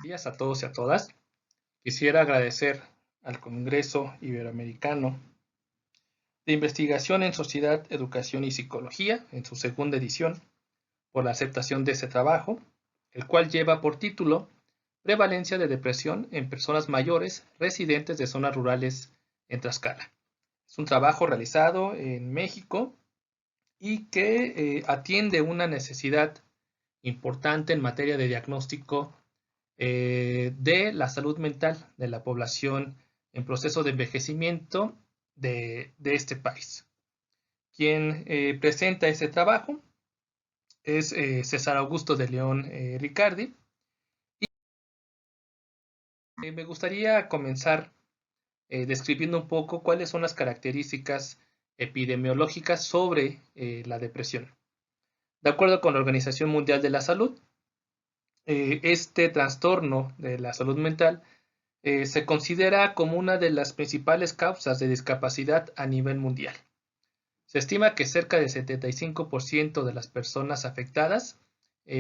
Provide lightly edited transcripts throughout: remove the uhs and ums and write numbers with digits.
Días a todos y a todas. Quisiera agradecer al Congreso Iberoamericano de Investigación en Sociedad, Educación y Psicología, en su segunda edición, por la aceptación de este trabajo, el cual lleva por título Prevalencia de depresión en personas mayores residentes de zonas rurales en Tlaxcala. Es un trabajo realizado en México y que atiende una necesidad importante en materia de diagnóstico de la salud mental de la población en proceso de envejecimiento de este país. Quien presenta este trabajo es César Augusto de León Ricardi. Y me gustaría comenzar describiendo un poco cuáles son las características epidemiológicas sobre la depresión. De acuerdo con la Organización Mundial de la Salud, este trastorno de la salud mental se considera como una de las principales causas de discapacidad a nivel mundial. Se estima que cerca del 75% de las personas afectadas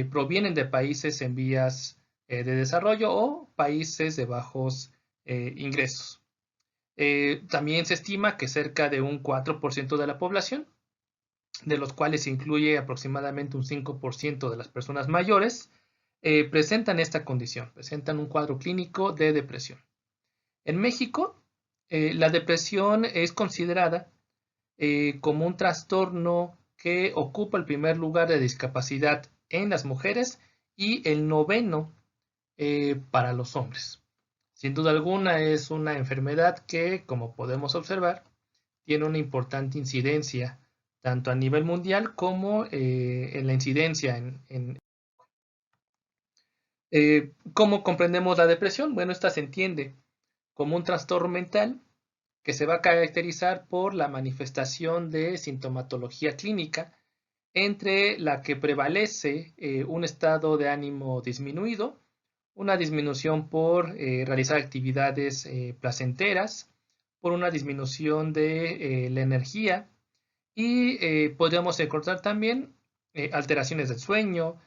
provienen de países en vías de desarrollo o países de bajos ingresos. También se estima que cerca de un 4% de la población, de los cuales incluye aproximadamente un 5% de las personas mayores, presentan esta condición, presentan un cuadro clínico de depresión. En México, la depresión es considerada como un trastorno que ocupa el primer lugar de discapacidad en las mujeres y el noveno para los hombres. Sin duda alguna es una enfermedad que, como podemos observar, tiene una importante incidencia tanto a nivel mundial como en la incidencia ¿cómo comprendemos la depresión? Bueno, esta se entiende como un trastorno mental que se va a caracterizar por la manifestación de sintomatología clínica, entre la que prevalece un estado de ánimo disminuido, una disminución por realizar actividades placenteras, por una disminución de la energía y podríamos encontrar también alteraciones del sueño,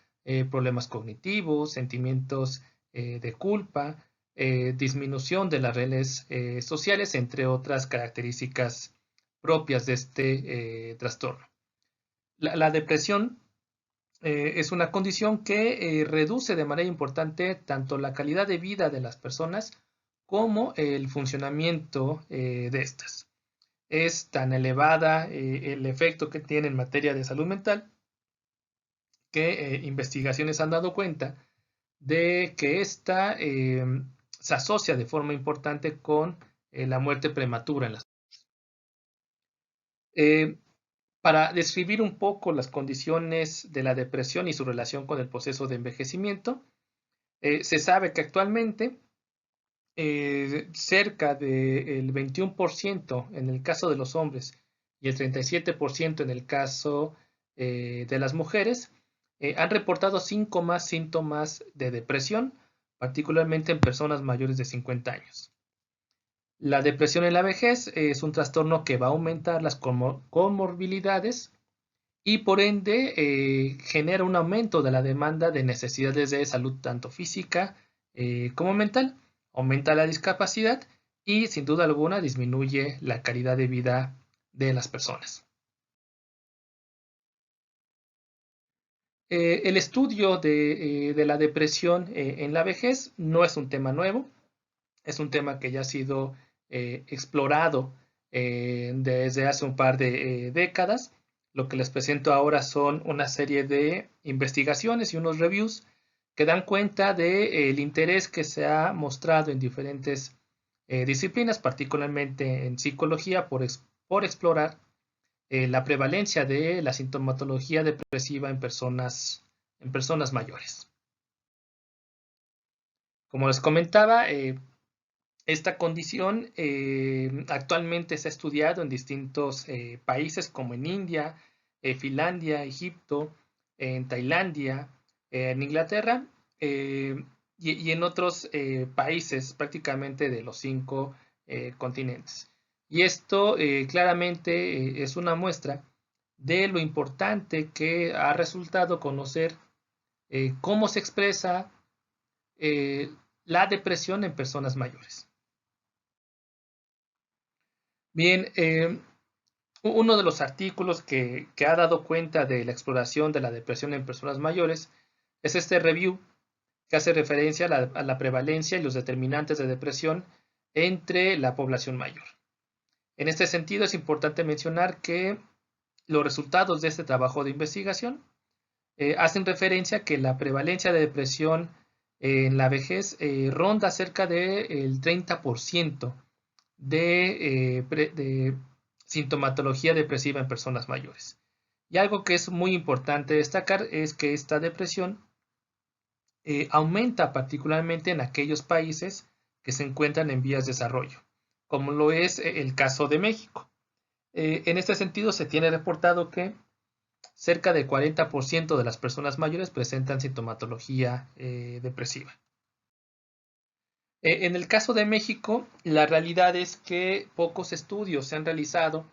problemas cognitivos, sentimientos de culpa, disminución de las redes sociales, entre otras características propias de este trastorno. La depresión es una condición que reduce de manera importante tanto la calidad de vida de las personas como el funcionamiento de estas. Es tan elevada el efecto que tiene en materia de salud mental que investigaciones han dado cuenta de que esta se asocia de forma importante con la muerte prematura en las para describir un poco las condiciones de la depresión y su relación con el proceso de envejecimiento, se sabe que actualmente cerca del 21% en el caso de los hombres y el 37% en el caso de las mujeres han reportado 5 más síntomas de depresión, particularmente en personas mayores de 50 años. La depresión en la vejez es un trastorno que va a aumentar las comorbilidades y por ende genera un aumento de la demanda de necesidades de salud tanto física como mental, aumenta la discapacidad y sin duda alguna disminuye la calidad de vida de las personas. El estudio de la depresión en la vejez no es un tema nuevo, es un tema que ya ha sido explorado desde hace un par de décadas. Lo que les presento ahora son una serie de investigaciones y unos reviews que dan cuenta del interés que se ha mostrado en diferentes disciplinas, particularmente en psicología, por explorar la prevalencia de la sintomatología depresiva en personas mayores. Como les comentaba, esta condición actualmente se ha estudiado en distintos países como en India, Finlandia, Egipto, en Tailandia, en Inglaterra y en otros países prácticamente de los 5 continentes. Y esto claramente es una muestra de lo importante que ha resultado conocer cómo se expresa la depresión en personas mayores. Bien, uno de los artículos que ha dado cuenta de la exploración de la depresión en personas mayores es este review que hace referencia a la prevalencia y los determinantes de depresión entre la población mayor. En este sentido, es importante mencionar que los resultados de este trabajo de investigación hacen referencia a que la prevalencia de depresión en la vejez ronda cerca del 30% de sintomatología depresiva en personas mayores. Y algo que es muy importante destacar es que esta depresión aumenta particularmente en aquellos países que se encuentran en vías de desarrollo, como lo es el caso de México. En este sentido, se tiene reportado que cerca del 40% de las personas mayores presentan sintomatología depresiva. En el caso de México, la realidad es que pocos estudios se han realizado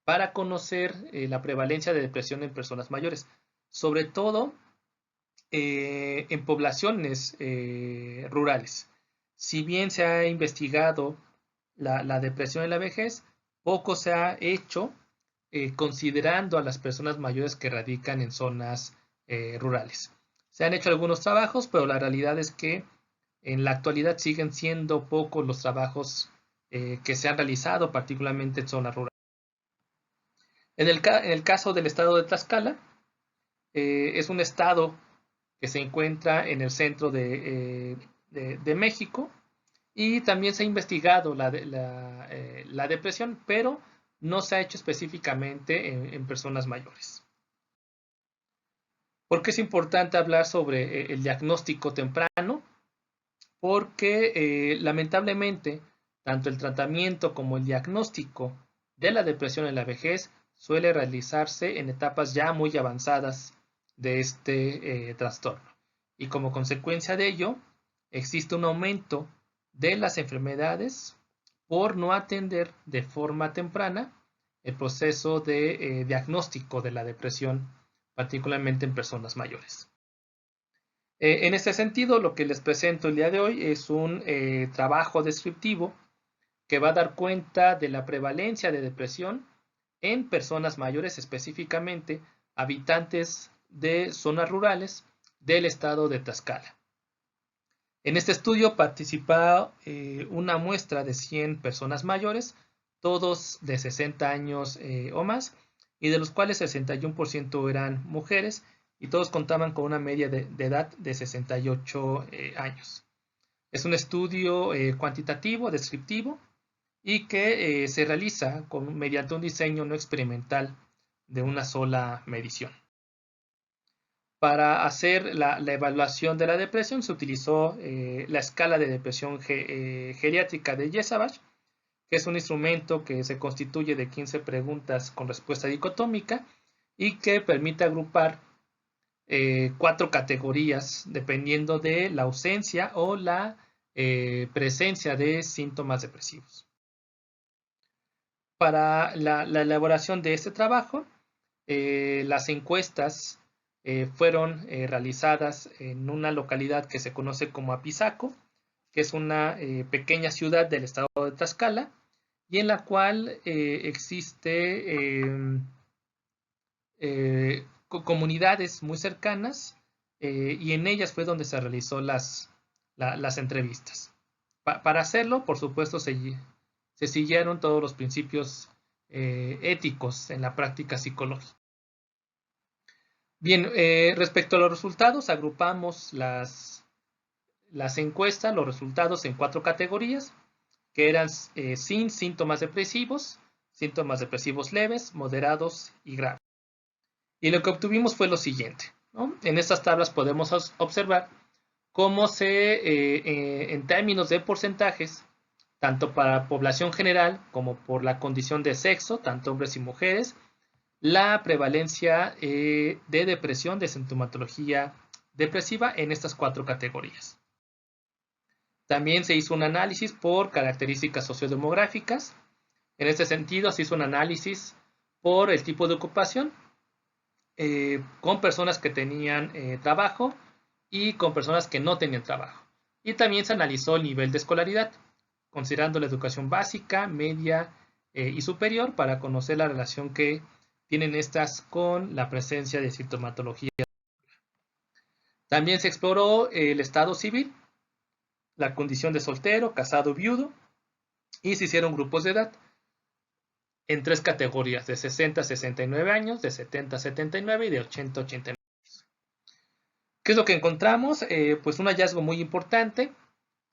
para conocer la prevalencia de depresión en personas mayores, sobre todo en poblaciones rurales. Si bien se ha investigado la depresión en la vejez, poco se ha hecho considerando a las personas mayores que radican en zonas rurales. Se han hecho algunos trabajos, pero la realidad es que en la actualidad siguen siendo pocos los trabajos que se han realizado, particularmente en zonas rurales. En el caso del estado de Tlaxcala, es un estado que se encuentra en el centro de México, y también se ha investigado la depresión, pero no se ha hecho específicamente en personas mayores. ¿Por qué es importante hablar sobre el diagnóstico temprano? Porque lamentablemente tanto el tratamiento como el diagnóstico de la depresión en la vejez suele realizarse en etapas ya muy avanzadas de este trastorno. Y como consecuencia de ello, existe un aumento de las enfermedades por no atender de forma temprana el proceso de diagnóstico de la depresión, particularmente en personas mayores. En este sentido, lo que les presento el día de hoy es un trabajo descriptivo que va a dar cuenta de la prevalencia de depresión en personas mayores, específicamente habitantes de zonas rurales del estado de Tlaxcala. En este estudio participó una muestra de 100 personas mayores, todos de 60 años o más, y de los cuales 61% eran mujeres, y todos contaban con una media de edad de 68 años. Es un estudio cuantitativo, descriptivo, y que se realiza mediante un diseño no experimental de una sola medición. Para hacer la evaluación de la depresión se utilizó la escala de depresión geriátrica de Jesabach, que es un instrumento que se constituye de 15 preguntas con respuesta dicotómica y que permite agrupar 4 categorías dependiendo de la ausencia o la presencia de síntomas depresivos. Para la elaboración de este trabajo, las encuestas fueron realizadas en una localidad que se conoce como Apizaco, que es una pequeña ciudad del estado de Tlaxcala, y en la cual existe comunidades muy cercanas, y en ellas fue donde se realizó las entrevistas. Para hacerlo, por supuesto, se siguieron todos los principios éticos en la práctica psicológica. Bien, respecto a los resultados, agrupamos las encuestas, los resultados en 4 categorías, que eran sin síntomas depresivos leves, moderados y graves. Y lo que obtuvimos fue lo siguiente, ¿no? En estas tablas podemos observar cómo en términos de porcentajes, tanto para población general como por la condición de sexo, tanto hombres y mujeres, la prevalencia de depresión, de sintomatología depresiva en estas 4 categorías. También se hizo un análisis por características sociodemográficas. En este sentido, se hizo un análisis por el tipo de ocupación, con personas que tenían trabajo y con personas que no tenían trabajo. Y también se analizó el nivel de escolaridad, considerando la educación básica, media y superior para conocer la relación que tienen estas con la presencia de sintomatología. También se exploró el estado civil, la condición de soltero, casado, viudo, y se hicieron grupos de edad en 3 categorías, de 60 a 69 años, de 70 a 79 y de 80 a 89. ¿Qué es lo que encontramos? Pues un hallazgo muy importante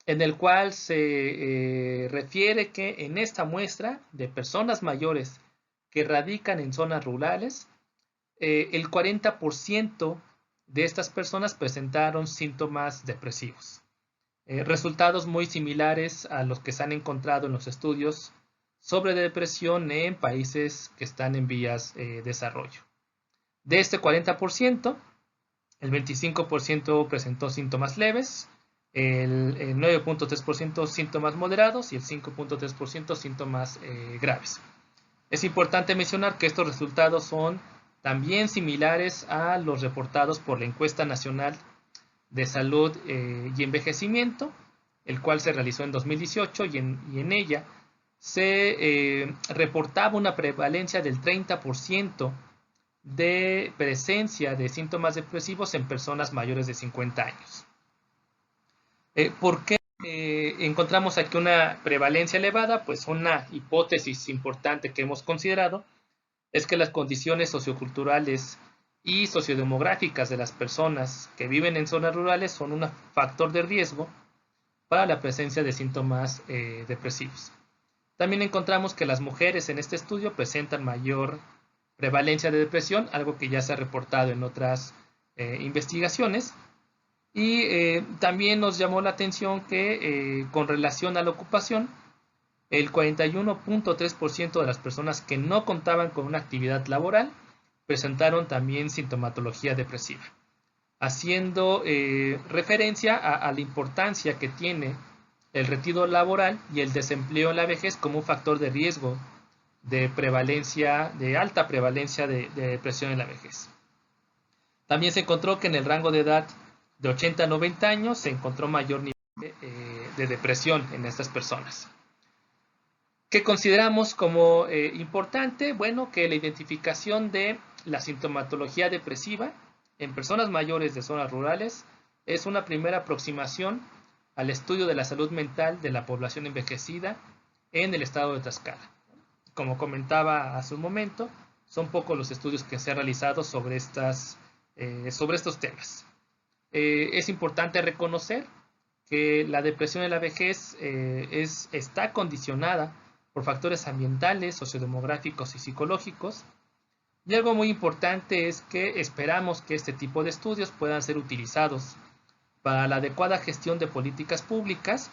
en el cual se refiere que en esta muestra de personas mayores que radican en zonas rurales, el 40% de estas personas presentaron síntomas depresivos. Resultados muy similares a los que se han encontrado en los estudios sobre depresión en países que están en vías de desarrollo. De este 40%, el 25% presentó síntomas leves, el 9.3% síntomas moderados y el 5.3% síntomas graves. Es importante mencionar que estos resultados son también similares a los reportados por la Encuesta Nacional de Salud y Envejecimiento, el cual se realizó en 2018 y en ella se reportaba una prevalencia del 30% de presencia de síntomas depresivos en personas mayores de 50 años. ¿Por qué encontramos aquí una prevalencia elevada? Pues una hipótesis importante que hemos considerado es que las condiciones socioculturales y sociodemográficas de las personas que viven en zonas rurales son un factor de riesgo para la presencia de síntomas depresivos. También encontramos que las mujeres en este estudio presentan mayor prevalencia de depresión, algo que ya se ha reportado en otras investigaciones. Y también nos llamó la atención que con relación a la ocupación, el 41.3% de las personas que no contaban con una actividad laboral presentaron también sintomatología depresiva, haciendo referencia a la importancia que tiene el retiro laboral y el desempleo en la vejez como un factor de riesgo de alta prevalencia de depresión en la vejez. También se encontró que en el rango de edad de 80 a 90 años se encontró mayor nivel de depresión en estas personas. ¿Qué consideramos como importante? Bueno, que la identificación de la sintomatología depresiva en personas mayores de zonas rurales es una primera aproximación al estudio de la salud mental de la población envejecida en el estado de Tlaxcala. Como comentaba hace un momento, son pocos los estudios que se han realizado sobre estos temas. Es importante reconocer que la depresión en la vejez está condicionada por factores ambientales, sociodemográficos y psicológicos. Y algo muy importante es que esperamos que este tipo de estudios puedan ser utilizados para la adecuada gestión de políticas públicas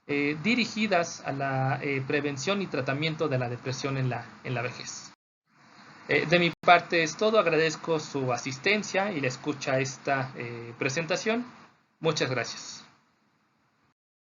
dirigidas a la prevención y tratamiento de la depresión en la vejez. De mi parte es todo, agradezco su asistencia y la escucha a esta presentación. Muchas gracias.